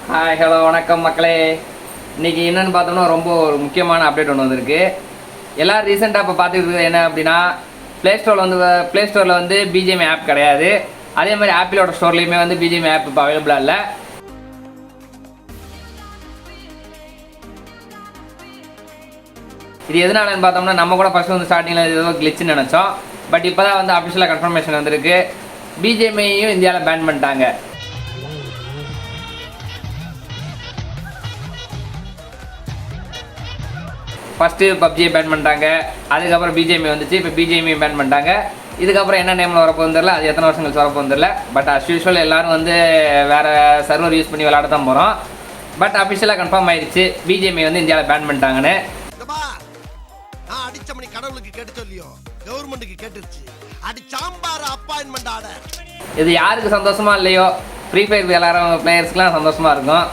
Hi hello வணக்கம் மக்களே. இன்றைக்கி என்னென்னு பார்த்தோம்னா ரொம்ப ஒரு முக்கியமான அப்டேட் ஒன்று வந்திருக்கு. எல்லோரும் ரீசெண்டாக இப்போ பார்த்துக்கிட்டு என்ன அப்படின்னா ப்ளே ஸ்டோரில் வந்து BGMI ஆப் கிடையாது. அதே மாதிரி ஆப்பிளோட ஸ்டோர்லேயுமே வந்து BGMI ஆப் இப்போ அவைலபிளாக இல்லை. இது எதனாலன்னு பார்த்தோம்னா நம்ம கூட ஃபஸ்ட்டு வந்து ஸ்டார்டிங்கில் ஏதோ கிளிச்சுன்னு நினச்சோம். பட் இப்போ தான் வந்து அஃபிஷியலாக கன்ஃபர்மேஷன் வந்திருக்கு. BGMIயும் இந்தியாவில் பேன் பண்ணிட்டாங்க. ஃபஸ்ட்டு பப்ஜியை பேன் பண்ணிட்டாங்க, அதுக்கப்புறம் BGMI வந்துச்சு, இப்போ BGMI பேன் பண்ணிட்டாங்க. இதுக்கப்புறம் என்ன நேமில் வரப்போகுது தெரியல, அது எத்தனை வருஷம் கழிச்சு வரப்போகுது தெரியல. பட் அஸ் யூஷுவல் எல்லோரும் வந்து வேறு சர்வர் யூஸ் பண்ணி விளையாட தான் போகிறோம். பட் அஃபிஷியலாக கன்ஃபார்ம் ஆயிடுச்சு BGMI வந்து இந்தியாவில் பேன் பண்ணிட்டாங்கன்னு. நான் அடிச்ச மணி கடவுளுக்கு கேட்டு சொல்லியோ கவர்மெண்ட்டுக்கு கேட்டுருச்சு. அடி சாம்பார் அப்பாயின்மெண்ட் ஆர்டர். இது யாருக்கு சந்தோஷமா இல்லையோ, ஃப்ரீ ஃபயர் விளையாடுற பிளேயர்ஸ்க்குலாம் சந்தோஷமாக இருக்கும்.